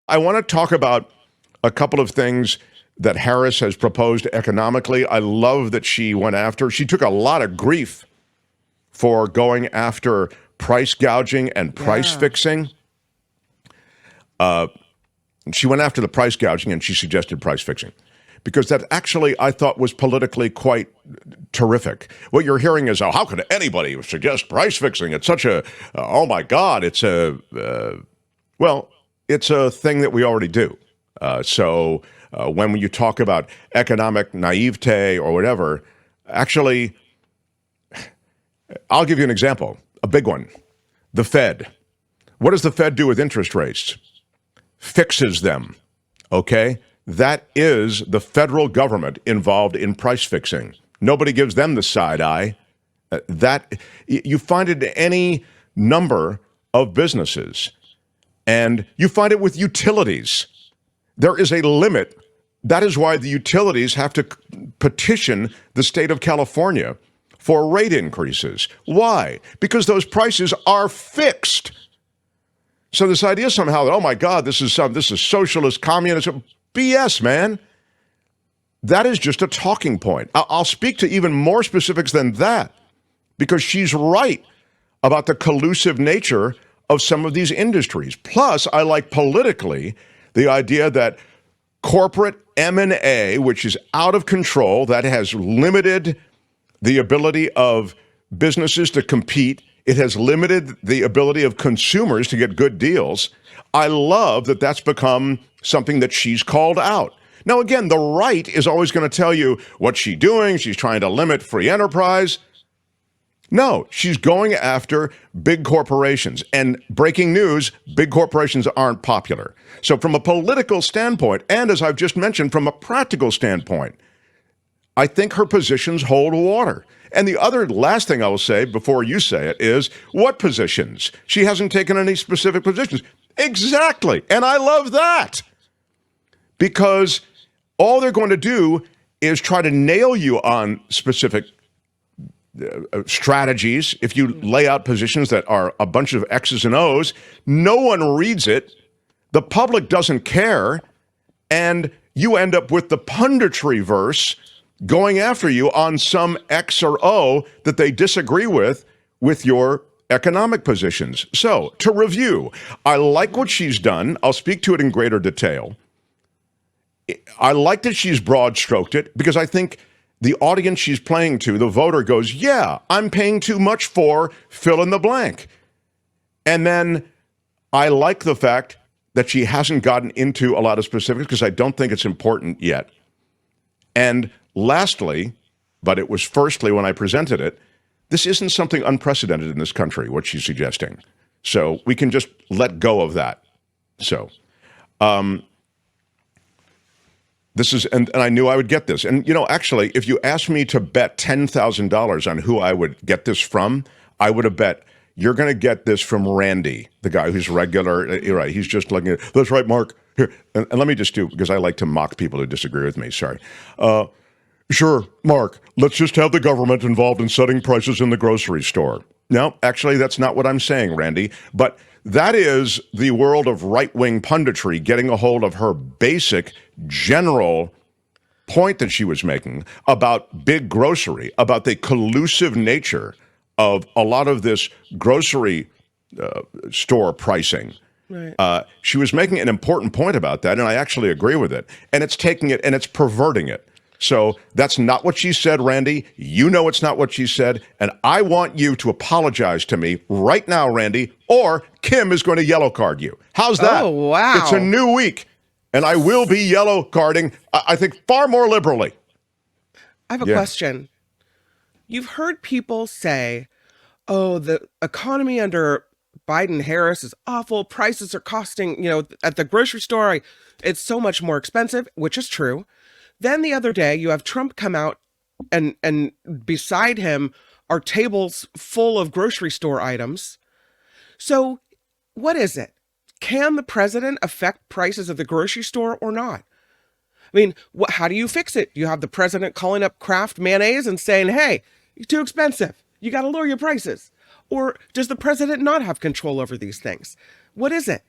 I want to talk about a couple of things that Harris has proposed economically. I love that she took a lot of grief for going after price gouging and price fixing. She went after the price gouging and she suggested price fixing because that actually I thought was politically quite terrific. What you're hearing is, oh, how could anybody suggest price fixing? It's such a, oh my God, it's well, it's a thing that we already do. So when you talk about economic naivete or whatever, actually, I'll give you an example, a big one. The Fed. What does the Fed do with interest rates? Fixes them, okay? That is the federal government involved in price fixing. Nobody gives them the side eye. You find it in any number of businesses, and you find it with utilities. There is a limit. That is why the utilities have to petition the state of California for rate increases. Why? Because those prices are fixed. So this idea somehow that, oh my God, this is socialist communism, BS, man. That is just a talking point. I'll speak to even more specifics than that because she's right about the collusive nature of some of these industries. Plus, I like politically the idea that corporate M&A, which is out of control, that has limited the ability of businesses to compete. It has limited the ability of consumers to get good deals. I love that that's become something that she's called out. Now, again, the right is always going to tell you what's she doing. She's trying to limit free enterprise. No, she's going after big corporations. And breaking news, big corporations aren't popular. So from a political standpoint, and as I've just mentioned, from a practical standpoint, I think her positions hold water. And the other last thing I will say before you say it is, what positions? She hasn't taken any specific positions. Exactly. And I love that. Because all they're going to do is try to nail you on specific strategies. If you lay out positions that are a bunch of X's and O's, no one reads it. The public doesn't care. And you end up with the punditry verse going after you on some X or O that they disagree with your economic positions. So, to review, I like what she's done. I'll speak to it in greater detail. I like that she's broad-stroked it because I think the audience she's playing to, the voter goes, yeah, I'm paying too much for fill in the blank. And then I like the fact that she hasn't gotten into a lot of specifics because I don't think it's important yet. And lastly, but it was firstly when I presented it, this isn't something unprecedented in this country, what she's suggesting. So we can just let go of that. So this is, and I knew I would get this. And, you know, actually, if you asked me to bet $10,000 on who I would get this from, I would have bet you're going to get this from Randy, the guy who's regular. You're right. He's just looking at, that's right, Mark. Here. And let me just do, because I like to mock people who disagree with me. Sorry. Sure, Mark, let's just have the government involved in setting prices in the grocery store. No, actually, that's not what I'm saying, Randy. But that is the world of right-wing punditry getting a hold of her basic, general point that she was making about big grocery, about the collusive nature of a lot of this grocery store pricing. Right. She was making an important point about that, and I actually agree with it. And it's taking it and it's perverting it. So that's not what she said, Randy. You know it's not what she said. And I want you to apologize to me right now, Randy, or Kim is going to yellow card you. How's that? Oh, wow. It's a new week, and I will be yellow carding, I think, far more liberally. I have a question. You've heard people say, oh, the economy under Biden-Harris is awful. Prices are costing, at the grocery store, it's so much more expensive, which is true. Then the other day, you have Trump come out and beside him are tables full of grocery store items. So what is it? Can the president affect prices at the grocery store or not? I mean, how do you fix it? You have the president calling up Kraft mayonnaise and saying, hey, you're too expensive. You got to lower your prices. Or does the president not have control over these things? What is it?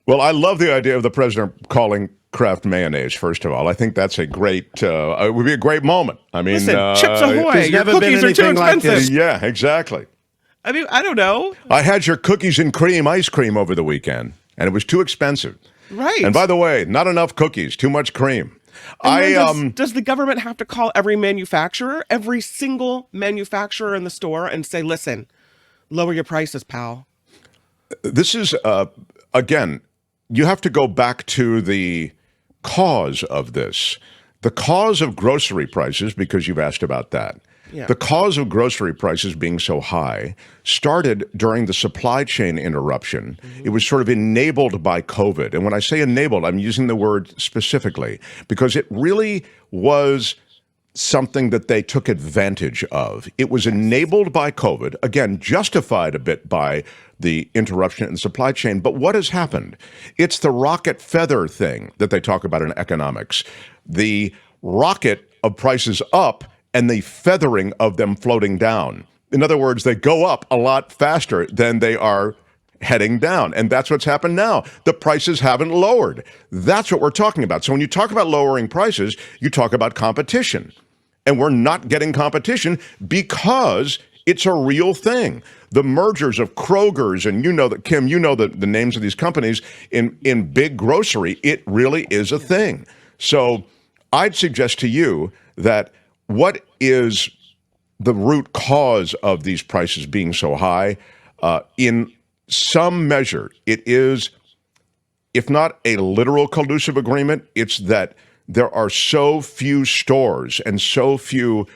Well, I love the idea of the president calling Kraft mayonnaise, first of all. I think that's a great, it would be a great moment. I mean, Listen, Chips Ahoy, there's your never been cookies are too anything like expensive. this. yeah, exactly. I mean, I don't know. I had your cookies and cream ice cream over the weekend, and it was too expensive. Right. And by the way, not enough cookies, too much cream. Does the government have to call every manufacturer, every single manufacturer in the store and say, listen, lower your prices, pal? This is, again, you have to go back to the cause of this. The cause of grocery prices, because you've asked about that. Yeah. The cause of grocery prices being so high started during the supply chain interruption. Mm-hmm. It was sort of enabled by COVID. And when I say enabled, I'm using the word specifically because it really was something that they took advantage of. It was enabled by COVID, again, justified a bit by the interruption in the supply chain. But what has happened? It's the rocket feather thing that they talk about in economics. The rocket of prices up and the feathering of them floating down. In other words, they go up a lot faster than they are heading down. And that's what's happened now. The prices haven't lowered. That's what we're talking about. So when you talk about lowering prices, you talk about competition. And we're not getting competition because it's a real thing. The mergers of Kroger's, and you know that, Kim, you know the names of these companies in big grocery, it really is a thing. So I'd suggest to you that what is the root cause of these prices being so high? In some measure, it is, if not a literal collusive agreement, it's that there are so few stores and so few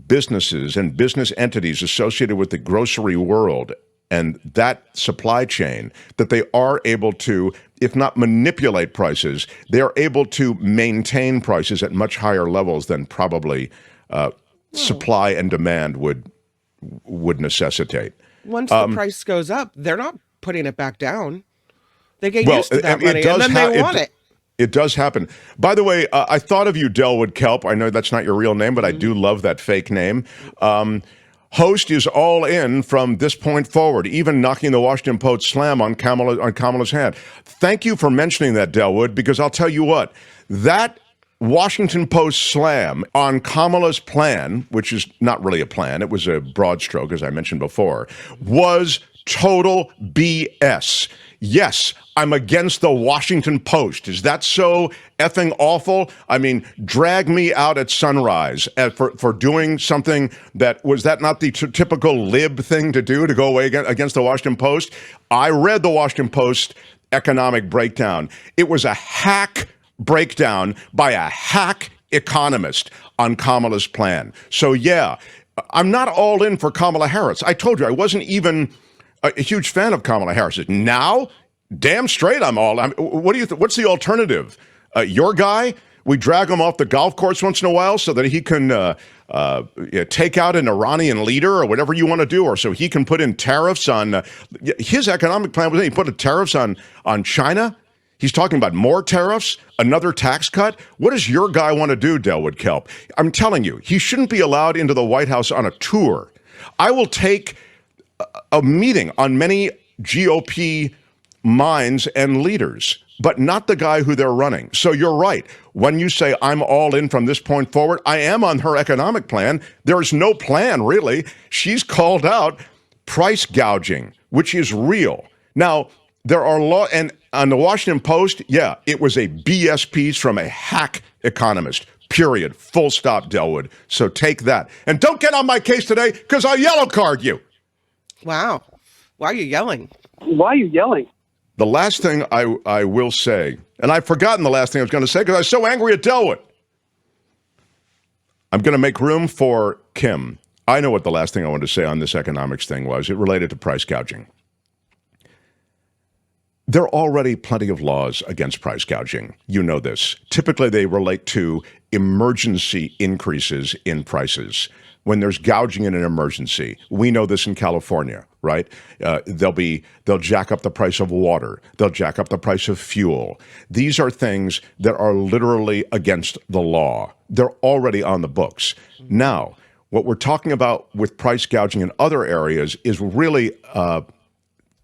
businesses and business entities associated with the grocery world and that supply chain that they are able to, if not manipulate prices, they are able to maintain prices at much higher levels than probably supply and demand would necessitate. Once the price goes up, they're not putting it back down. They get used to that money, and then they want it. It does happen. By the way, I thought of you, Delwood Kelp. I know that's not your real name, but I do love that fake name. Host is all in from this point forward, even knocking the Washington Post slam on Kamala's hand. Thank you for mentioning that, Delwood, because I'll tell you what, that Washington Post slam on Kamala's plan, which is not really a plan, it was a broad stroke, as I mentioned before, was total BS. Yes, I'm against the Washington Post. Is that so effing awful? I mean, drag me out at sunrise for doing something that, was that not the typical lib thing to do, to go away against the Washington Post? I read the Washington Post economic breakdown. It was a hack breakdown by a hack economist on Kamala's plan. So yeah, I'm not all in for Kamala Harris. I told you I wasn't even a huge fan of Kamala Harris. Now, damn straight, I'm all. What do you? What's the alternative? Your guy? We drag him off the golf course once in a while so that he can take out an Iranian leader or whatever you want to do, or so he can put in tariffs on. His economic plan was he put tariffs on China. He's talking about more tariffs, another tax cut. What does your guy want to do, Delwood Kelp? I'm telling you, he shouldn't be allowed into the White House on a tour. I will take a meeting on many GOP minds and leaders, but not the guy who they're running. So you're right. When you say I'm all in from this point forward, I am on her economic plan. There is no plan, really. She's called out price gouging, which is real. Now, there are and on the Washington Post, yeah, it was a BS piece from a hack economist. Period. Full stop, Delwood. So take that. And don't get on my case today, because I'll yellow card you. Wow. Why are you yelling? Why are you yelling? The last thing I will say, and I've forgotten the last thing I was going to say because I was so angry at Delwood. I'm going to make room for Kim. I know what the last thing I wanted to say on this economics thing was. It related to price gouging. There are already plenty of laws against price gouging. You know this. Typically, they relate to emergency increases in prices. When there's gouging in an emergency, we know this in California, right? They'll jack up the price of water. They'll jack up the price of fuel. These are things that are literally against the law. They're already on the books. Now, what we're talking about with price gouging in other areas is really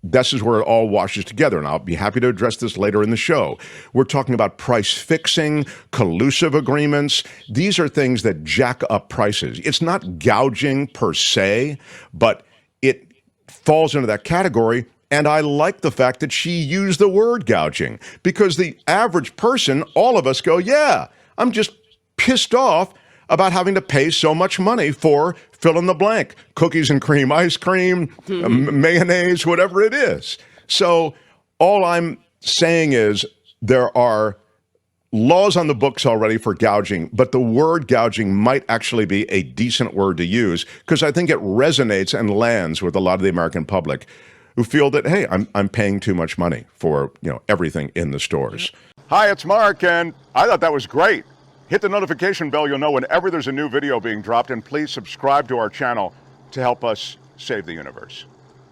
this is where it all washes together, and I'll be happy to address this later in the show. We're talking about price fixing, collusive agreements. These are things that jack up prices. It's not gouging per se, but it falls into that category. And I like the fact that she used the word gouging, because the average person, all of us go, yeah, I'm just pissed off about having to pay so much money for fill in the blank, cookies and cream ice cream, mayonnaise, whatever it is. So all I'm saying is there are laws on the books already for gouging, but the word gouging might actually be a decent word to use, because I think it resonates and lands with a lot of the American public who feel that, hey, I'm paying too much money for, everything in the stores. Hi, it's Mark, and I thought that was great. Hit the notification bell. You'll know whenever there's a new video being dropped, and please subscribe to our channel to help us save the universe.